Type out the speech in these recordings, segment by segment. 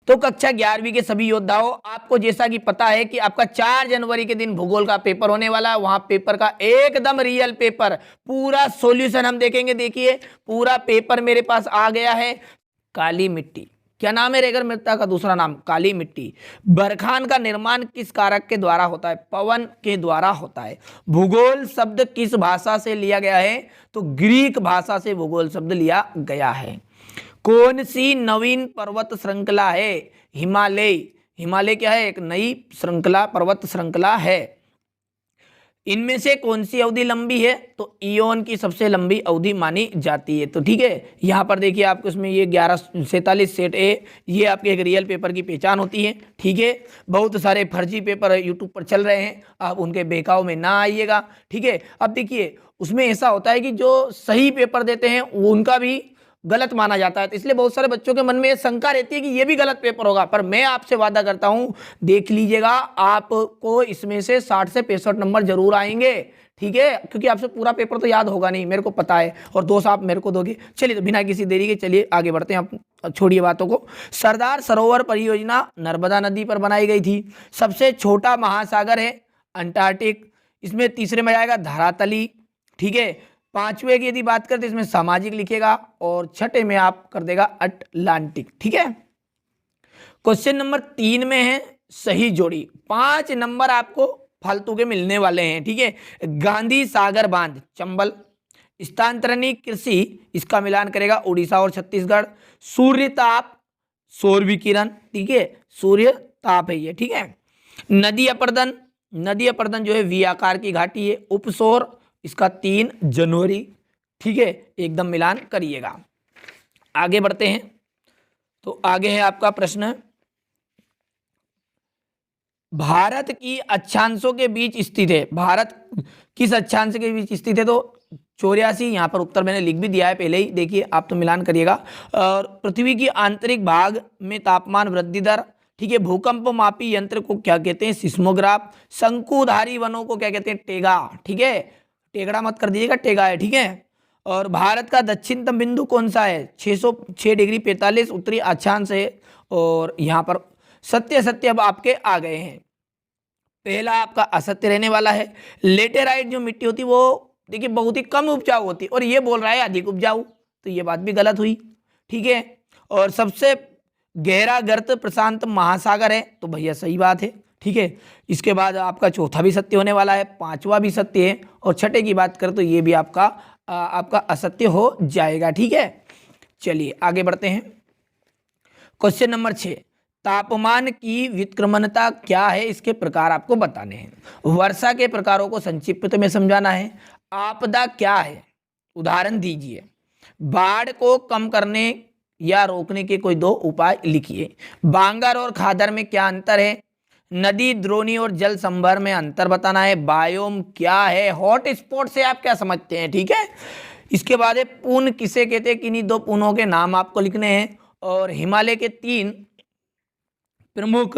तो कक्षा 11वीं के सभी योद्धाओं, आपको जैसा कि पता है कि आपका 4 जनवरी के दिन भूगोल का पेपर होने वाला है। वहां पेपर का एकदम रियल पेपर, पूरा सॉल्यूशन हम देखेंगे। देखिए पूरा पेपर मेरे पास आ गया है। काली मिट्टी, क्या नाम है रेगर मृदा का दूसरा नाम? काली मिट्टी। बरखान का निर्माण किस कारक के द्वारा होता है? पवन के द्वारा होता है। भूगोल शब्द किस भाषा से लिया गया है? तो ग्रीक भाषा से भूगोल शब्द लिया गया है। कौन सी नवीन पर्वत श्रृंखला है? हिमालय। हिमालय क्या है? एक नई श्रृंखला, पर्वत श्रृंखला है। इनमें से कौन सी अवधि लंबी है? तो इयोन की सबसे लंबी अवधि मानी जाती है। तो ठीक है, यहाँ पर देखिए आपको इसमें ये 1147 सेट ए, ये आपके एक रियल पेपर की पहचान होती है। ठीक है, बहुत सारे फर्जी पेपर यूट्यूब पर चल रहे हैं, आप उनके बहकाव में ना आइएगा। ठीक है, अब देखिए उसमें ऐसा होता है कि जो सही पेपर देते हैं वो उनका भी गलत माना जाता है, तो इसलिए बहुत सारे बच्चों के मन में ये शंका रहती है कि ये भी गलत पेपर होगा। पर मैं आपसे वादा करता हूं, देख लीजिएगा, आपको इसमें से 60 से 65 नंबर जरूर आएंगे। ठीक है, क्योंकि आपसे पूरा पेपर तो याद होगा नहीं, मेरे को पता है, और दोस्त आप मेरे को दोगे। चलिए तो बिना किसी देरी के चलिए आगे बढ़ते हैं, आप छोड़िए बातों को। सरदार सरोवर परियोजना नर्मदा नदी पर बनाई गई थी। सबसे छोटा महासागर है अंटार्कटिक। इसमें तीसरे में आएगा धरातली। ठीक है, पांचवे की यदि बात करते इसमें सामाजिक लिखेगा, और छठे में आप कर देगा अटलांटिक। ठीक है, क्वेश्चन नंबर 3 में है सही जोड़ी। 5 नंबर आपको फालतू के मिलने वाले हैं। ठीक है, गांधी सागर बांध चंबल। स्थानांतरणी कृषि, इसका मिलान करेगा उड़ीसा और छत्तीसगढ़। सूर्य ताप, सौर विकिरण। ठीक है, सूर्य ताप है ये। ठीक है, नदी अपर्दन, नदी अपर्दन जो है वी आकार की घाटी है। उपसौर, इसका 3 जनवरी। ठीक है, एकदम मिलान करिएगा। आगे बढ़ते हैं, तो आगे है आपका प्रश्न, भारत की अक्षांशों के बीच स्थित है। भारत किस अक्षांश के बीच स्थित है? तो 84। यहाँ पर उत्तर मैंने लिख भी दिया है पहले ही, देखिए आप तो मिलान करिएगा। और पृथ्वी की आंतरिक भाग में तापमान वृद्धि दर। ठीक है, भूकंप मापी यंत्र को क्या कहते हैं? सिस्मोग्राफ। शंकुधारी वनों को क्या कहते हैं? टेगा। ठीक है, टेगड़ा मत कर दीजिएगा, टेगा है। ठीक है, और भारत का दक्षिणतम बिंदु कौन सा है? 606 डिग्री 45 उत्तरी अक्षांश है। और यहाँ पर सत्य सत्य अब आपके आ गए हैं। पहला आपका असत्य रहने वाला है। लेटेराइट जो मिट्टी होती है वो देखिए बहुत ही कम उपजाऊ होती है, और ये बोल रहा है अधिक उपजाऊ, तो ये बात भी गलत हुई। ठीक है, और सबसे गहरा गर्त प्रशांत महासागर है, तो भैया सही बात है। ठीक है, इसके बाद आपका चौथा भी सत्य होने वाला है, पांचवा भी सत्य है, और छठे की बात करें तो ये भी आपका असत्य हो जाएगा। ठीक है, चलिए आगे बढ़ते हैं। क्वेश्चन नंबर 6, तापमान की व्युत्क्रमणता क्या है? इसके प्रकार आपको बताने हैं। वर्षा के प्रकारों को संक्षिप्त में समझाना है। आपदा क्या है? उदाहरण दीजिए। बाढ़ को कम करने या रोकने के कोई 2 उपाय लिखिए। बांगर और खादर में क्या अंतर है? नदी, द्रोणी और जल संभर में अंतर बताना है। बायोम क्या है? हॉट स्पॉट से आप क्या समझते हैं? ठीक है, इसके बाद है पुन किसे कहते हैं? किन्हीं 2 पुनों के नाम आपको लिखने हैं। और हिमालय के 3 प्रमुख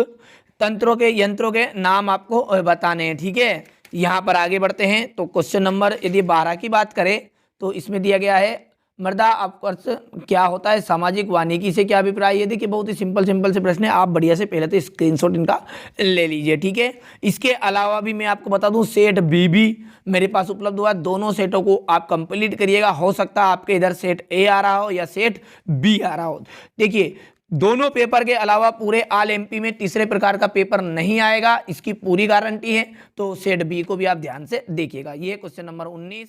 तंत्रों के यंत्रों के नाम आपको बताने हैं। ठीक है, यहाँ पर आगे बढ़ते हैं, तो क्वेश्चन नंबर यदि 12 की बात करें तो इसमें दिया गया है मृदा अपकर्ष क्या होता है? सामाजिक वानिकी से क्या अभिप्राय? ये देखिए बहुत ही सिंपल से प्रश्न है, आप बढ़िया से पहले तो स्क्रीनशॉट इनका ले लीजिए। ठीक है, इसके अलावा भी मैं आपको बता दूं सेट बी भी मेरे पास उपलब्ध हुआ है। दोनों सेटों को आप कंप्लीट करिएगा, हो सकता है आपके इधर सेट ए आ रहा हो या सेट बी आ रहा हो। देखिए दोनों पेपर के अलावा पूरे ऑल एमपी में तीसरे प्रकार का पेपर नहीं आएगा, इसकी पूरी गारंटी है। तो सेट बी को भी आप ध्यान से देखिएगा। ये क्वेश्चन नंबर 19